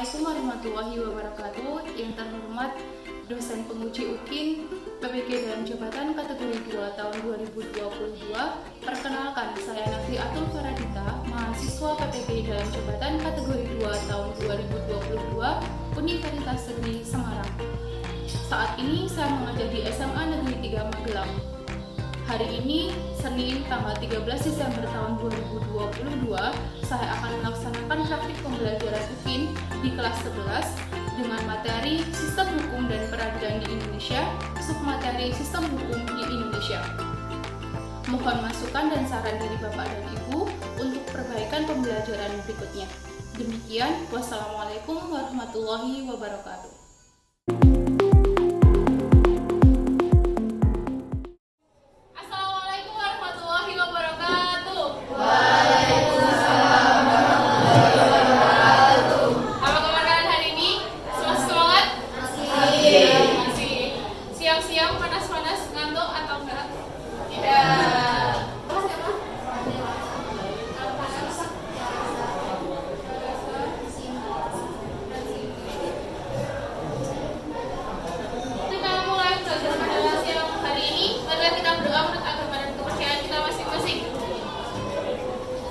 Assalamualaikum warahmatullahi wabarakatuh. Yang terhormat dosen penguji UKIN PPG dalam jabatan kategori 2 tahun 2022. Perkenalkan, saya Nafi Atul Faradita, mahasiswa PPG dalam jabatan kategori 2 tahun 2022 Universitas Negeri Semarang. Saat ini saya mengajar di SMA Negeri 3 Magelang. Hari ini, Senin tanggal 13 Desember tahun 2022, saya akan melaksanakan praktik pembelajaran UKIN di kelas 11 dengan materi Sistem Hukum dan Peradilan di Indonesia, submateri Sistem Hukum di Indonesia. Mohon masukan dan saran dari Bapak dan Ibu untuk perbaikan pembelajaran berikutnya. Demikian, wassalamualaikum warahmatullahi wabarakatuh. Siang-siang panas-panas ngantuk atau enggak? Tidak. Kita mulai belajar pada siang hari ini. Mari kita berdoa menurut agama dan kepercayaan kita masing-masing.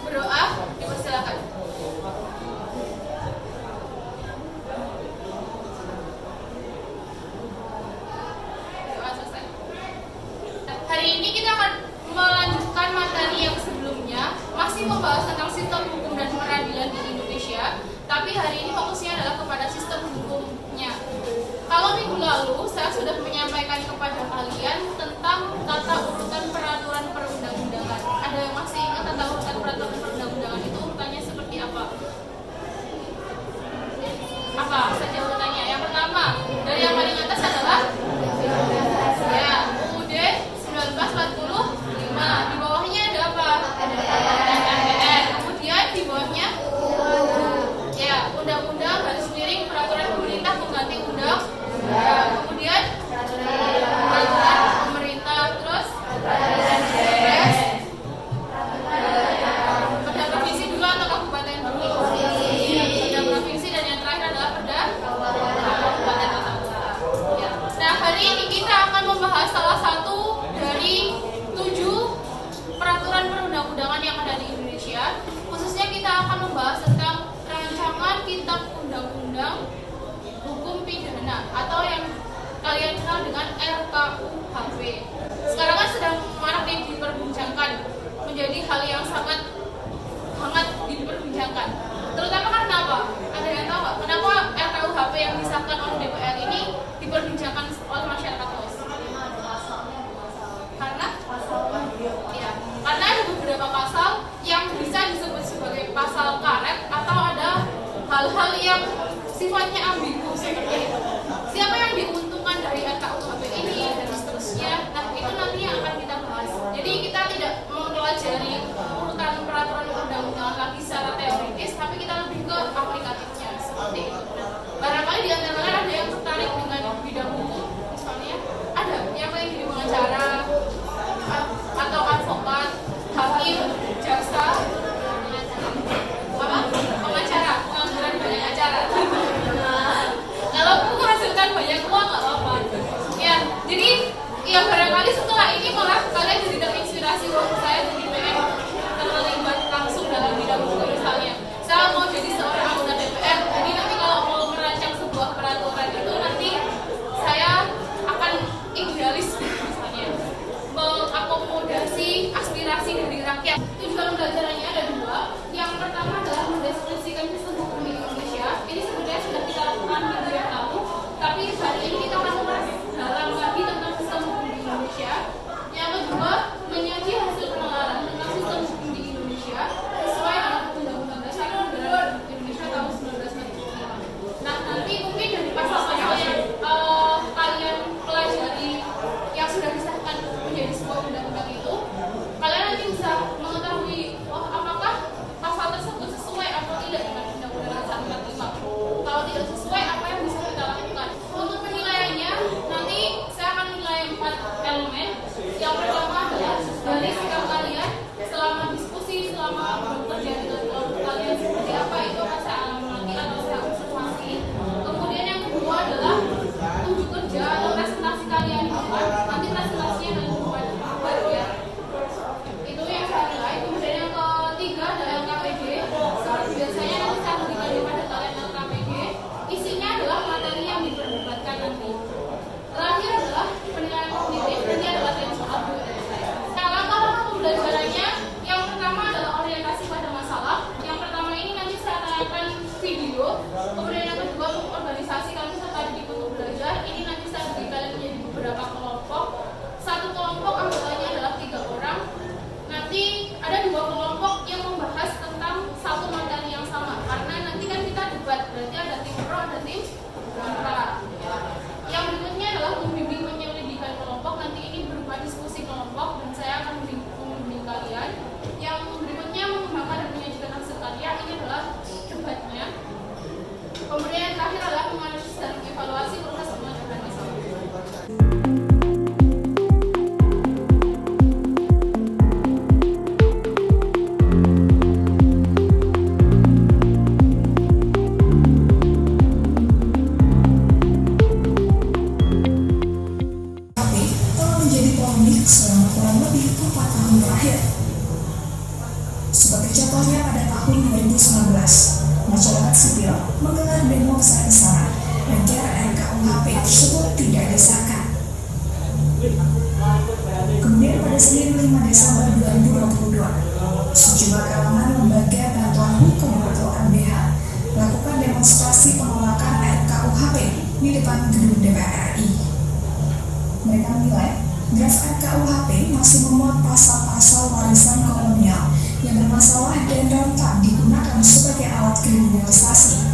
Berdoa, dipersilakan. Hari ini kita akan melanjutkan materi yang sebelumnya, masih membahas tentang sistem hukum dan peradilan di Indonesia, tapi hari ini fokusnya adalah kepada sistem hukumnya. Kalau minggu lalu saya sudah menyampaikan kepada kalian tentang tata urutan peraturan perundang-undangan. Ada yang masih ingat tata urutan peraturan perundang-undangan itu urutannya seperti apa? Apa saja urutannya? Yang pertama, dari yang paling atas adalah ya, UUD 1945. Di bawahnya ada apa? MPR. Kemudian di bawahnya ya, undang-undang garis miring peraturan pemerintah pengganti undang. Kemudian peraturan pemerintah, terus Kepres. Perda provinsi dulu atau kabupaten dulu? Perda provinsi, dan yang terakhir adalah perda kabupaten atau kota. Ya. Nah, hari ini kita akan membahas salah satu dari 7 peraturan perundang-undangan yang ada di Indonesia. Khususnya kita akan membahas tentang rancangan kitab undang-undang hukum pidana atau yang kalian kenal dengan RKUHP. Sekarang kan sedang marak diperbincangkan, menjadi hal yang sangat hangat diperbincangkan. Terutama karena apa? Ada yang tahu nggak kenapa RKUHP yang disahkan oleh DPR ini diperbincangkan oleh masyarakat luas? Karena ada beberapa pasal yang bisa disebut sebagai pasal karet atau ada hal-hal yang sifatnya ambigu seperti itu. Siapa yang diuntungkan dari RKUHP ini dan seterusnya? Nah, itu nanti yang akan kita bahas. Jadi kita tidak mempelajari urutan peraturan undang-undangan lagi secara teoritis, tapi kita lebih ke aplikatifnya seperti itu. Barangkali di antara kalian ada yang tertarik dengan bidang hukum, misalnya ada yang pengen jadi pengacara atau advokat, hakim, jaksa, pengacara, pengangguran banyak acara. Kalau menghasilkan banyak uang nggak apa-apa. Ya, jadi ya barangkali setelah ini malah kalian jadi terinspirasi waktu saya jadi pengen masyarakat sipil menggelar demo besar-besaran agar RKUHP tersebut tidak disahkan. Kemudian pada Senin 5 Desember 2022, sejumlah kalangan lembaga bantuan hukum atau LBH melakukan demonstrasi penolakan RKUHP di depan gedung DPR RI. Mereka menilai draft RKUHP masih memuat pasal-pasal warisan kolonial yang bermasalah dan rentan digunakan sebagai alat kriminalisasi.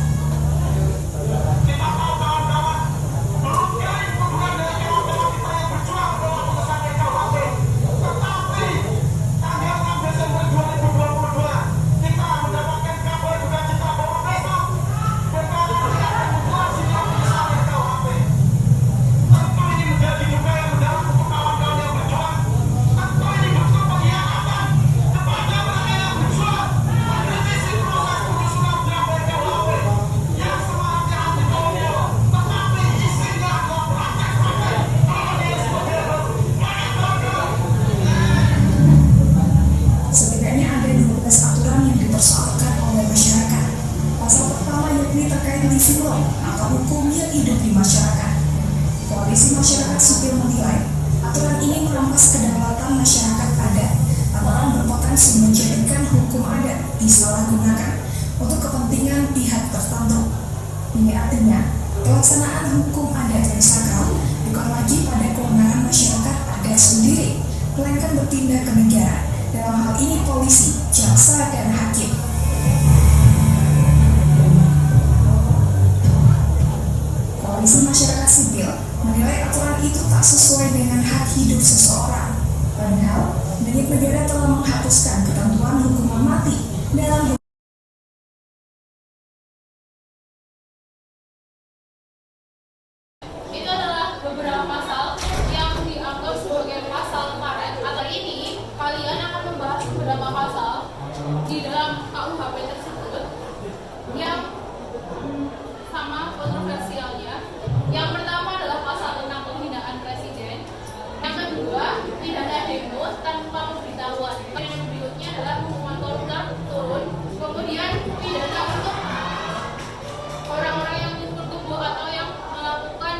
Koalisi Masyarakat Sipil menilai aturan ini merampas kedaulatan masyarakat adat lantaran berpotensi menjadikan hukum adat disalahgunakan untuk kepentingan pihak tertentu. Ini artinya pelaksanaan hukum adat yang sakral bukan lagi pada kewenangan masyarakat adat sendiri, melainkan bertindak ke negara, dalam hal ini polisi, jaksa, dan hakim. Koalisi Masyarakat Sipil menilai aturan itu tak sesuai dengan hak hidup seseorang. Padahal, banyak negara telah menghapuskan ketentuan hukuman mati dalam Itu adalah beberapa pasal yang dianggap sebagai pasal karet. Atau ini, kalian akan membahas beberapa pasal di dalam KUHP tersebut yang sama kontroversialnya. Yang pertama adalah pasal tentang penghinaan presiden. Yang kedua, pidana demo tanpa pemberitahuan. Yang berikutnya adalah hukuman koruptor turun. Kemudian pidana untuk orang-orang yang bertubuh atau yang melakukan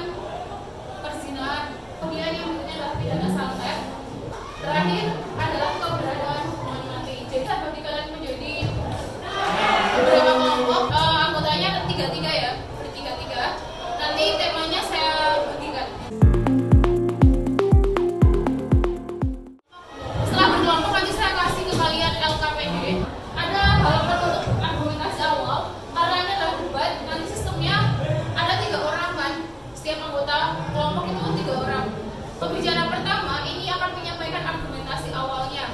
perzinahan. Kemudian yang berikutnya adalah pidana santet. Terakhir adalah keberadaan hukuman mati. Jadi saya bagi kalian menjadi beberapa kelompok. Anggotanya ada tiga-tiga ya, bertiga-tiga. Nanti temanya saya bagikan. Setelah berkelompok nanti saya kasih ke kalian LKPD. Ada halaman untuk argumentasi awal. Karena ini adalah debat, nanti sistemnya ada 3 orang kan. Setiap anggota kelompok itu 3 orang. Pembicara pertama ini akan menyampaikan argumentasi awalnya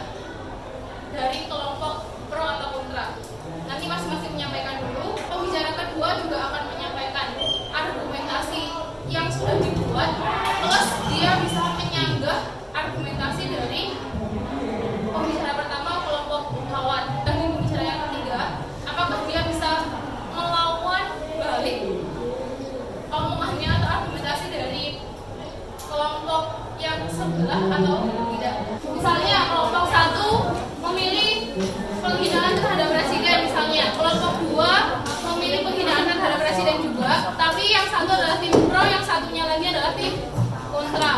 dari kelompok pro atau kontra. Nanti masing-masing menyampaikan dulu. Pembicara kedua juga akan menyampaikan argumentasi yang sudah dibuat, plus dia bisa menyanggah argumentasi dari pembicara pertama kelompok lawan. Dan pembicara yang ketiga, apakah dia bisa melawan balik omongannya atau argumentasi dari kelompok yang sebelah atau tidak. Misalnya kelompok 1 memilih penghinaan terhadap presiden, misalnya kelompok 2 memilih penghinaan terhadap presiden juga, tapi yang satu adalah tim pro, yang satunya lagi adalah tim kontra.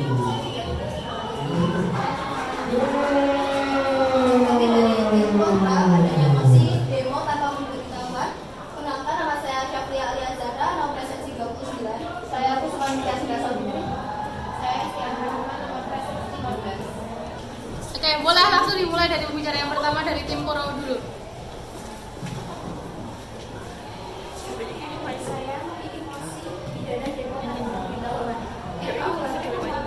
Oke, dari tim kontra adanya mosi demo tanpa pemberitahuan. Kenalkan, nama saya Syafria Aliazara, nomor presensi 29. Saya Puspanitia Dasar Putri. Saya Estiana Rahman, nomor presensi 15. Oke, boleh langsung dimulai dari pembicara yang pertama dari tim Koro dulu. Saya memiliki mosi pidana demo tanpa pemberitahuan. Demo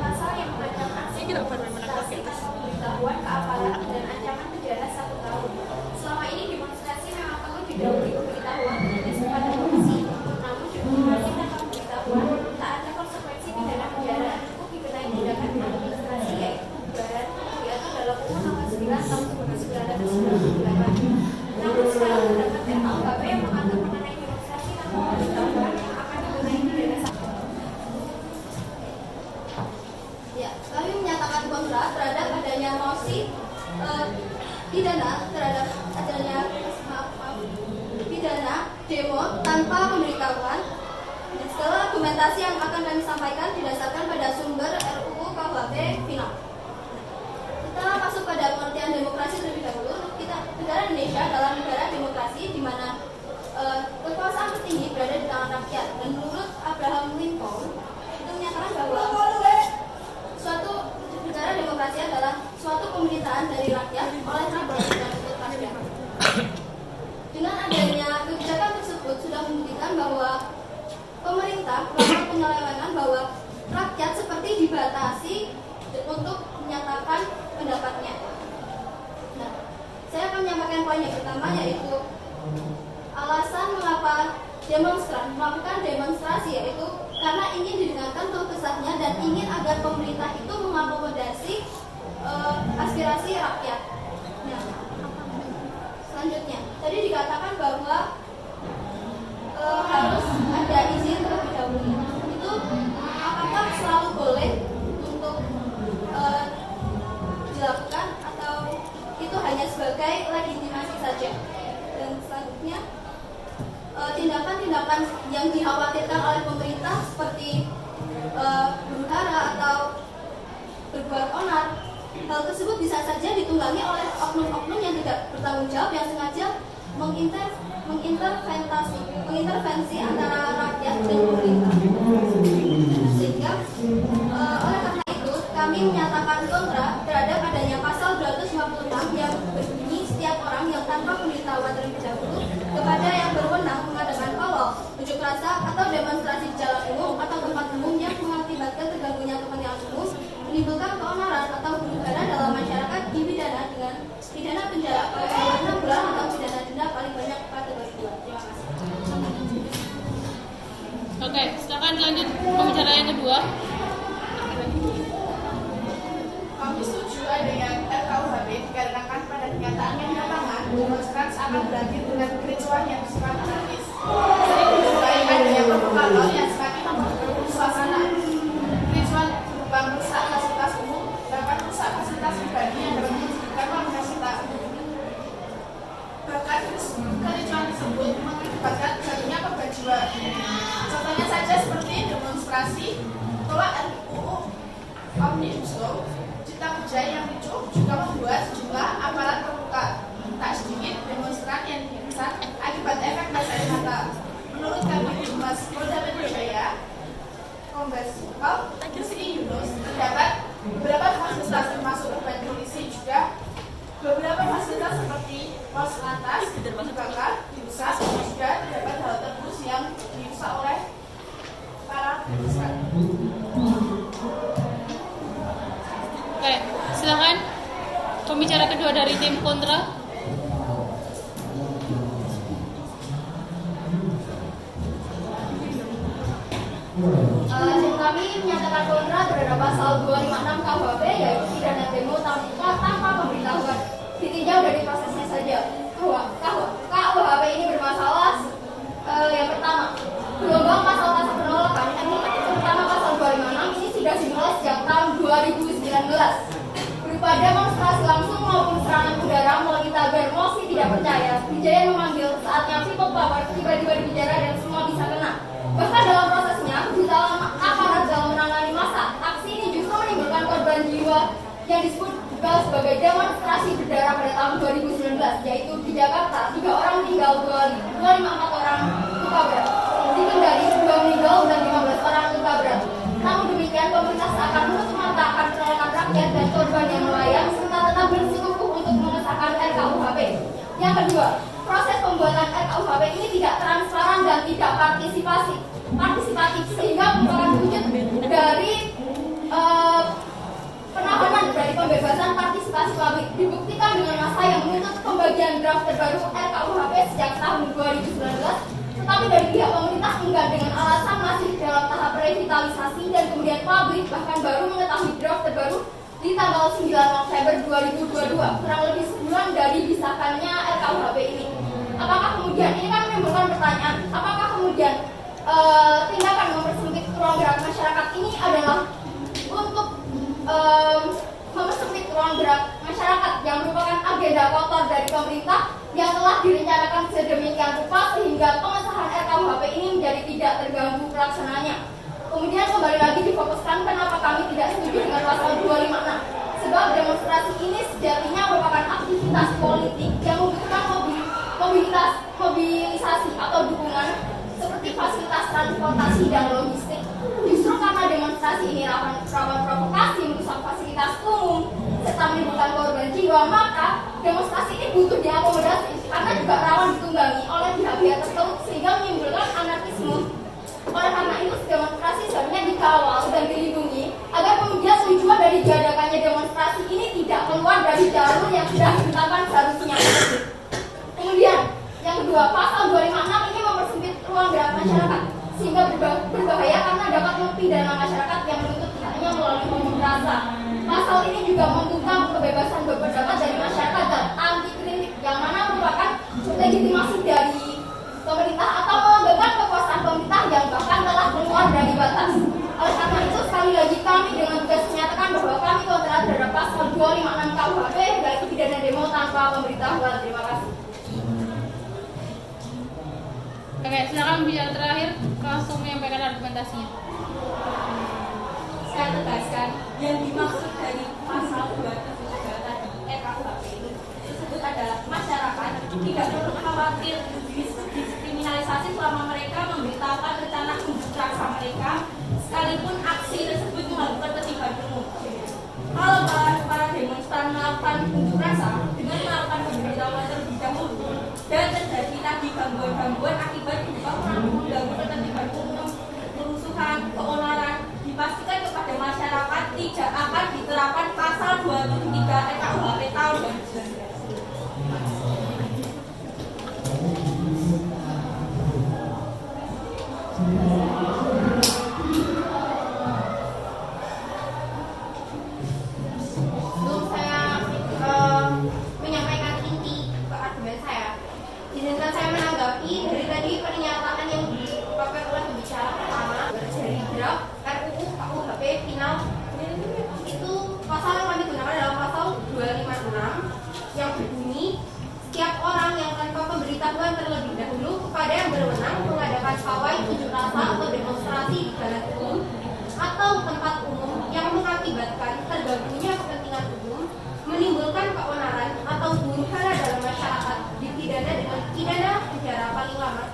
pasal yang mengancam aksi demonstrasi tanpa pemberitahuan ke aparat dan ancaman penjara 1 tahun. Selama ini demonstrasi memang perlu didahului pemberitahuan dan kesempatan polisi. Namun demonstrasi tanpa pemberitahuan tak ada konsekuensi pidana penjara. Cukup dikenai tindakan administrasi yaitu bubaran diatur dalam Undang Nomor 9 Tahun 1998. Namun sekarang terdapat RKUHP yang mengatur mengenai demonstrasi tanpa pemberitahuan yang akan dikenai pidana. Ya, kami menyatakan kontra terhadap adanya mosi pidana terhadap adanya pidana demo tanpa pemberitahuan. Dan segala argumentasi yang akan kami sampaikan didasarkan pada sumber RUU KUHP final. Kita masuk pada pengertian demokrasi terlebih dahulu. Negara Indonesia adalah negara demokrasi di mana kekuasaan tertinggi berada di tangan rakyat. Dan menurut Abraham Lincoln itu menyatakan bahwa suatu negara demokrasi adalah suatu pemerintahan dari rakyat oleh rakyat dan untuk rakyat. Dengan adanya kebijakan tersebut sudah membuktikan bahwa pemerintah melakukan penyelewengan bahwa rakyat seperti dibatasi untuk menyatakan pendapatnya. Nah, saya akan menyampaikan poin yang pertama yaitu alasan mengapa demonstran melakukan demonstrasi, yaitu karena ingin didengarkan keluh kesahnya dan ingin agar pemerintah itu mengakomodasi aspirasi rakyat. Nah, selanjutnya, tadi dikatakan bahwa harus ada izin terlebih dahulu. Itu apakah selalu boleh untuk dilakukan atau itu hanya sebagai legitimasi saja? Dan selanjutnya, tindakan-tindakan yang dikhawatirkan oleh pemerintah seperti huru-hara atau berbuat onar, hal tersebut bisa saja ditunggangi oleh oknum-oknum yang tidak bertanggung jawab yang sengaja mengintervensi antara rakyat dan pemerintah. Sehingga oleh karena itu kami menyatakan kontra terhadap adanya pasal 256 yang berbunyi setiap orang yang tanpa pemberitahuan terlebih dahulu kepada yang berwenang mengadakan pawai, unjuk rasa atau demonstrasi di jalan umum atau tempat umum yang mengakibatkan terganggunya kepentingan umum, menimbulkan keonaran atau huru-hara dalam masyarakat dipidana dengan pidana penjara paling banyak 6 bulan atau pidana denda paling banyak kategori 2. Terima kasih. Oke, silakan lanjut pembicara yang kedua. Kami setuju adanya RKUHP dikarenakan pada kenyataannya di lapangan demonstran akan berakhir dengan kericuan yang bersifat anarkis. Sering dijumpai adanya provokator yang semakin memperkeruh suasana. Kericuan berupa merusak fasilitas umum, bahkan merusak fasilitas pribadi yang dapat menunjukkan warga kita. Bahkan kericuan tersebut mengakibatkan jatuhnya korban jiwa. Contohnya saja seperti demonstrasi tolak RUU Omnibus Law Cipta Kerja yang ricuh juga membuat sejumlah aparat terluka. Tak sedikit demonstran yang pingsan akibat efek gas air mata. Menurut Kabid Humas Polda Metro Jaya, Kombes Pol Yusri Yunus, terdapat beberapa fasilitas termasuk urban polisi juga beberapa fasilitas seperti pos lantas dibakar, dirusak, juga terdapat halte bus yang dirusak oleh para demonstran. Oke, silakan pembicara kedua dari tim kontra. Tim kami menyatakan kontra terhadap pasal 256 KUHP yaitu pidana demo tanpa pemberitahuan. Ditinjau dari prosesnya saja. KUHP ini bermasalah. Yang pertama, gelombang pasal-pasal penolakan. Terutama pasal 256 ini sudah dimulai sejak tahun 2019. Berupa demonstrasi langsung maupun serangan udara melalui tagar mosi tidak percaya. Wijaya memanggil saatnya people power tiba-tiba dibicara dan semua bisa kena. Bahkan dalam prosesnya, kebrutalan aparat dalam menangani massa, aksi ini justru kedua yang disebut juga sebagai demonstrasi berdarah pada tahun 2019, yaitu di Jakarta 3 orang meninggal, 254 orang luka berat. Di Kendari 2 meninggal dan 15 orang luka berat. Namun demikian, pemerintah seakan menutup mata akan penolakan rakyat dan korban yang melayang serta tetap bersikukuh untuk mengesahkan RKUHP. Yang kedua, proses pembuatan RKUHP ini tidak transparan dan tidak partisipatif sehingga merupakan wujud dari penahanan dari pembebasan partisipasi publik. Dibuktikan dengan masa yang menuntut pembagian draft terbaru RKUHP sejak tahun 2019, tetapi dari pihak pemerintah enggak dengan alasan masih dalam tahap revitalisasi dan kemudian publik bahkan baru mengetahui draft terbaru di tanggal 9 November 2022, kurang lebih sebulan dari disahkannya RKUHP ini. Apakah kemudian, ini kan menimbulkan pertanyaan, apakah kemudian tindakan mempersempit ruang gerak masyarakat ini adalah untuk mempersempit ruang gerak masyarakat yang merupakan agenda kotor dari pemerintah yang telah direncanakan sedemikian rupa sehingga pengesahan RKUHP ini menjadi tidak terganggu pelaksanaannya. Kemudian kembali lagi difokuskan kenapa kami tidak setuju dengan pasal 256, sebab demonstrasi ini sejatinya merupakan aktivitas politik yang membutuhkan mobilisasi atau dukungan seperti fasilitas transportasi dan logistik. Justru karena demonstrasi ini rawan provokasi, merusak fasilitas umum, serta menimbulkan korban jiwa, maka demonstrasi ini butuh diakomodasi karena juga rawan ditunggangi oleh pihak-pihak tertentu sehingga menimbulkan anarkisme. Oleh karena itu, demonstrasi seharusnya dikawal dan dilindungi agar kemudian tujuan dari diadakannya demonstrasi ini tidak keluar dari jalur yang sudah ditetapkan seharusnya. Kemudian, yang kedua, pasal 256 ini mempersempit ruang gerak masyarakat sehingga berbahaya karena dapat mempidana masyarakat yang menuntut haknya melalui unjuk rasa. Pasal ini juga membungkam kebebasan berpendapat dari masyarakat dan anti kritik yang mana merupakan legitimasi dari pemerintah atau melanggengkan kekuasaan pemerintah yang bahkan telah keluar dari batas. Oleh karena itu, sekali lagi kami dengan tegas menyatakan bahwa kami kontra terhadap pasal 256 KUHP yaitu pidana demo tanpa pemberitahuan. Terima kasih. Oke, silakan bicara terakhir langsung menyampaikan argumentasinya. Saya tegaskan yang dimaksud dari pasal 273 tadi RKUHP ini tersebut adalah masyarakat tidak perlu khawatir diskriminalisasi selama mereka memberitahukan rencana unjuk rasa mereka sekalipun aksi tersebut mengharukan tertiban umum. Kalau para demonstran melakukan unjuk rasa dengan melakukan pemberitahuan terlebih dahulu dan terjadi tadi gangguan-gangguan akibat mengganggu ketertiban umum, kerusuhan, keonaran, dipastikan kepada masyarakat tidak akan diterapkan pasal 273 RKUHP tahun 2019. Sebelum saya menyampaikan inti ke argumen saya, izinkan saya menanggapi dari tadi pernyataan yang dipakai oleh pembicara pertama dari draft RUU KUHP final. Itu pasal yang kami gunakan adalah pasal 256 yang berbunyi setiap orang yang tanpa pemberitahuan terlebih dahulu kepada yang berwenang mengadakan pawai, unjuk rasa atau demonstrasi di jalan umum atau tempat umum yang mengakibatkan terganggunya kepentingan umum, menimbulkan keonaran atau huru-hara dalam masyarakat dipidana dengan pidana penjara paling lama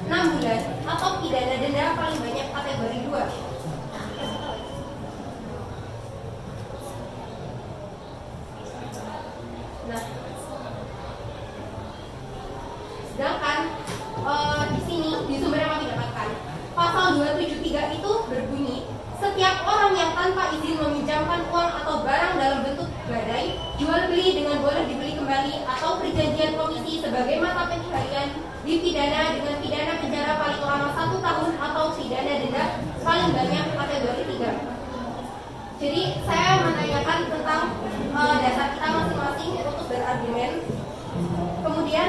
6 bulan atau pidana denda paling banyak kategori 2. Nah, sedangkan di sini di sumber yang kami dapatkan pasal 273 itu berbunyi setiap orang yang tanpa izin meminjamkan uang atau barang dalam bentuk gadai, jual beli dengan boleh dibeli kembali atau perjanjian komisi sebagai mata pencaharian dipidana dengan pidana penjara paling lama 1 tahun atau pidana denda paling banyak kategori 3. Jadi saya menanyakan tentang dasar kita masing-masing untuk berargumen. Kemudian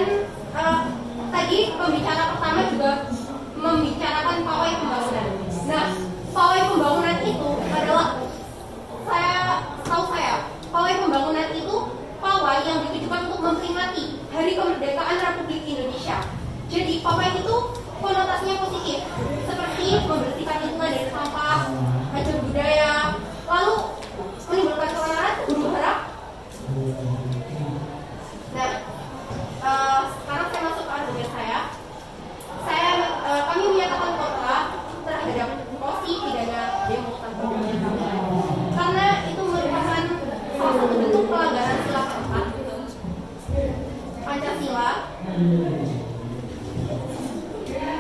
tadi pembicara pertama juga membicarakan pawai pembangunan. Nah, pawai pembangunan itu adalah pawai pembangunan itu pawai yang ditujukan untuk memperingati Hari Kemerdekaan Republik Indonesia. Jadi pawai itu konotasinya positif, seperti membersihkan lingkungan dari sampah, hajar budaya, lalu menimbulkan keonaran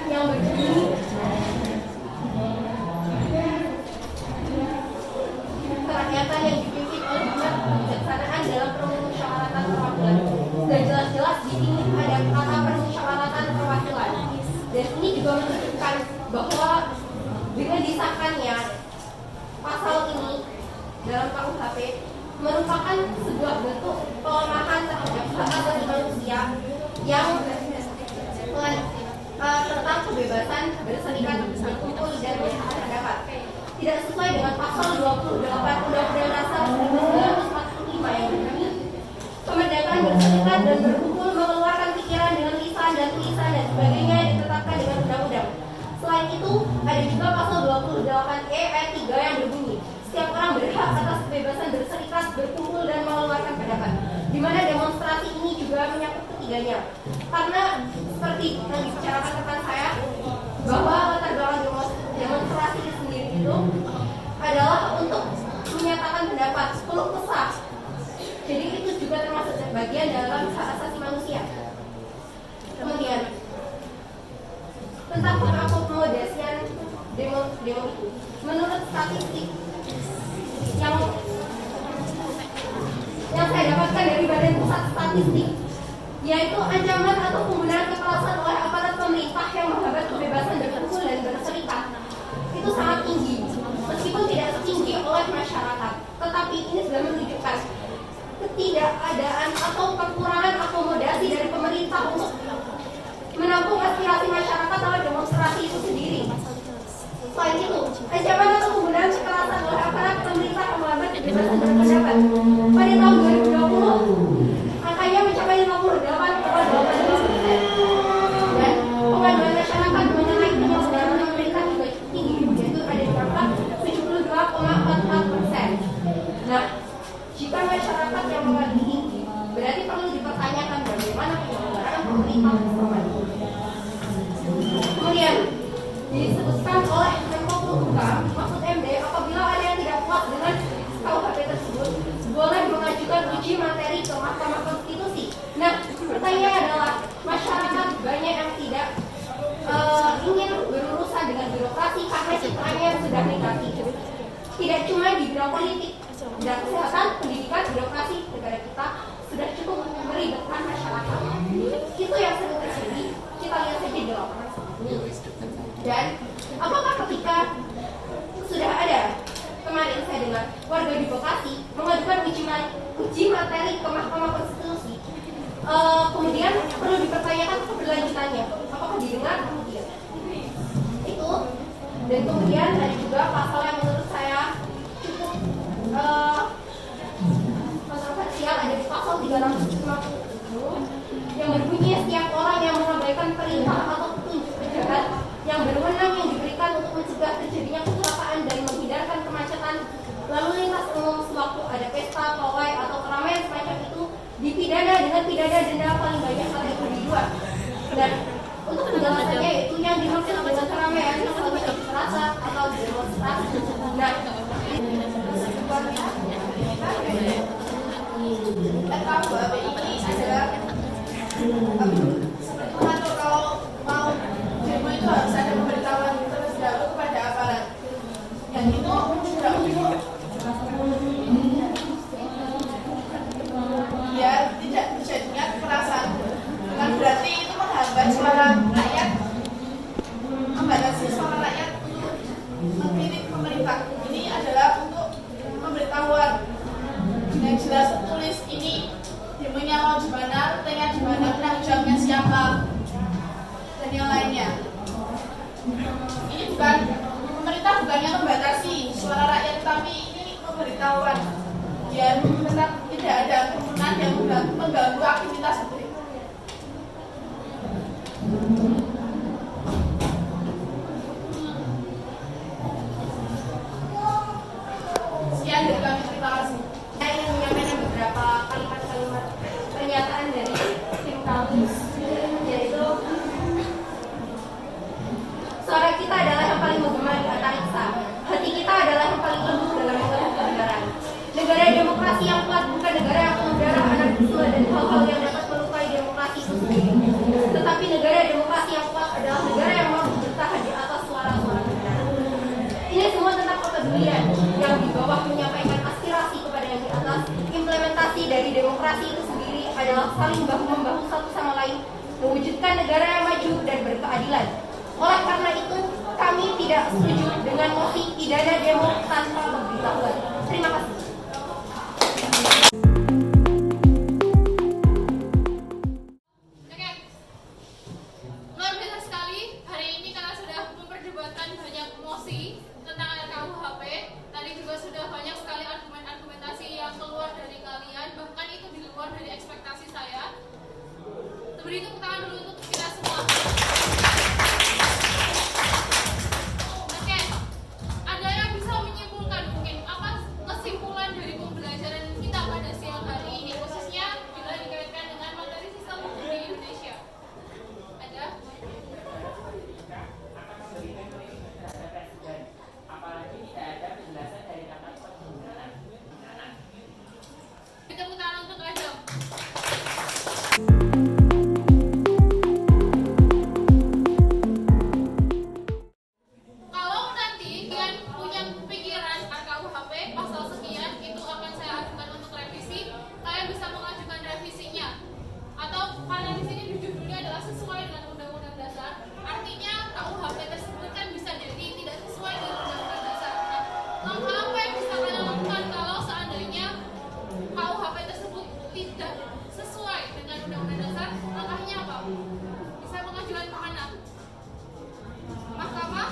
yang berbunyi kerakyatan yang dipimpin oleh hikmat kebijaksanaan dalam permusyawaratan perwakilan. Dan jelas-jelas di sini ada kata permusyawaratan perwakilan. Dan ini juga menunjukkan bahwa dengan disahkannya pasal ini dalam KUHP merupakan sebuah bentuk pelemahan terhadap hak asasi manusia yang tentang kebebasan berserikat, berkumpul, dan berpendapat. Tidak sesuai dengan pasal 28 Undang-Undang Dasar 1945 yang berbunyi kemerdekaan berserikat dan berkumpul, mengeluarkan pikiran dengan lisan dan tulisan dan sebagainya ditetapkan dengan undang-undang. Selain itu, ada juga pasal 28E ayat 3 yang berbunyi setiap orang berhak atas kebebasan berserikat, berkumpul, dan mengeluarkan pendapat, di mana demonstrasi ini juga menyangkut ketiganya. Karena seperti yang dibicarakan rekan saya, bahwa latar belakang demonstrasi itu sendiri itu adalah untuk menyatakan pendapat, keluh kesah. Jadi itu juga termasuk bagian dalam hak asasi manusia. Kemudian tentang pengakomodasian demo itu, menurut statistik yang saya dapatkan dari Badan Pusat Statistik, yaitu ancaman atau penggunaan kekerasan oleh aparat pemerintah yang menghambat kebebasan berkumpul dan berserikat itu sangat tinggi, meskipun tidak setinggi oleh masyarakat. Tetapi ini sudah menunjukkan ketidakadaan atau kekurangan akomodasi dari pemerintah untuk menampung aspirasi masyarakat dalam demonstrasi itu sendiri. Selain itu, ancaman atau penggunaan kekerasan oleh aparat pemerintah yang menghambat kebebasan berpendapat pada tahun 2020 angkanya mencapai 58,8%, dan pengaduan masyarakat mengenai penyelenggaraan pemerintah juga tinggi, yaitu ada di angka 72,44%. Nah, jika masyarakat yang mengadu tinggi, berarti perlu dipertanyakan bagaimana penyelenggaraan pemerintah selama ini. Kemudian disebutkan oleh Menko Polhukam Mahfud MD, apabila ada yang tidak puas dengan KUHP tersebut, boleh mengajukan uji materi ke Mahkamah Konstitusi. Nah, pertanyaannya adalah masyarakat banyak yang tidak ingin berurusan dengan birokrasi karena citranya yang sudah negatif. Tidak cuma di bidang politik dan kesehatan, pendidikan, birokrasi negara kita sudah cukup meribetkan masyarakat. Itu yang sering terjadi. Kita lihat saja di lapangan. Dan apakah ketika sudah ada, kemarin saya dengar warga di Bekasi mengajukan uji materi ke Mahkamah Konstitusi, kemudian perlu dipertanyakan keberlanjutannya, apakah didengar atau tidak. Itu. Dan kemudian ada juga pasal yang menurut saya cukup kontroversial, ada di pasal 350 yang berbunyi setiap orang yang mengabaikan perintah atau petunjuk pejabat yang berwenang yang diberikan untuk mencegah terjadinya kecelakaan dan menghindarkan kemacetan lalu lintas umum sewaktu ada pesta, pawai, atau keramaian semacam itu dipidana dengan pidana denda paling banyak kategori 2. Dan untuk penjelasannya itu yang dimaksud dengan keramaian seperti unjuk rasa atau demonstrasi. Nah, KUHP ini adalah atau kalau mau demo itu harus ada pemberitahuan terlebih dahulu kepada aparat. Dan itu sudah untuk biar tidak terjadinya kekerasan. Bukan berarti itu menghambat suara rakyat, membatasi suara rakyat untuk mengkritik pemerintah. Ini adalah untuk pemberitahuan yang jelas tertulis ini demonya mau di mana, rutenya di mana, penanggung jawabnya siapa, dan yang lainnya. Ini bukan pemerintah bukannya membatasi suara rakyat, tapi ini pemberitahuan biar tetap tidak ada kerumunan yang mengganggu aktivitas publik. Sekian dari kami, terima kasih. saya ingin menyampaikan beberapa kalimat-kalimat pernyataan dari tim kami, yaitu suara kita adalah yang paling menggema di antariksa, hati kita adalah yang paling lembut dalam mengelola kebenaran. Negara demokrasi yang kuat bukan negara yang penuh darah, anarkisme, dan hal-hal yang dapat melukai demokrasi itu sendiri. Tetapi negara demokrasi yang kuat adalah negara yang mampu bertahan di atas suara-suara kebenaran. Ini semua tentang kepedulian yang di bawah menyampaikan aspirasi kepada yang di atas. Implementasi dari demokrasi itu sendiri adalah saling bahu-membahu satu sama lain, mewujudkan negara yang maju dan berkeadilan. Oleh karena itu, kami tidak setuju dengan mosi pidana demo tanpa pemberitahuan. Terima kasih. Oke, luar biasa sekali. Hari ini karena sudah memperdebatkan banyak mosi tentang RKUHP. Tadi juga sudah banyak sekali argumentasi yang keluar dari kalian. Bahkan itu di luar dari ekspektasi saya. Beri tepuk tangan dulu untuk kita semua. Oke, ada yang bisa menyimpulkan mungkin apa kesimpulan dari pembelajaran kita pada siang hari ini, khususnya bila dikaitkan dengan materi sistem hukum di Indonesia? Ada? Apalagi tidak ada penjelasan dari kata penggunaan. Tepuk tangan untuk Adam. Kalau nanti kalian punya pikiran RKUHP pasal sekian itu akan saya ajukan untuk revisi, kalian bisa mengajukan revisinya. Atau karena di sini judulnya adalah sesuai dengan Undang-Undang Dasar, artinya KUHP tersebut kan bisa jadi tidak sesuai dengan Undang-Undang Dasar. Nah, langkah apa yang bisa kalian lakukan kalau seandainya KUHP tersebut tidak sesuai dengan Undang-Undang Dasar? Langkahnya apa? Bisa mengajukan kemana? Mahkamah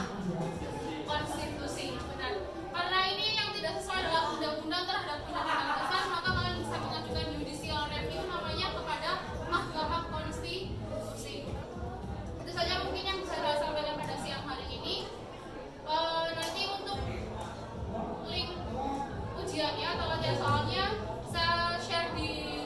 Konstitusi, benar. Karena ini yang tidak sesuai dengan undang-undang terhadap Undang-Undang Dasar, maka kalian bisa mengajukan judicial review namanya kepada Mahkamah Konstitusi. Itu saja mungkin yang bisa saya sampaikan pada siang hari ini. Nanti untuk link ujiannya atau latihan soalnya saya share di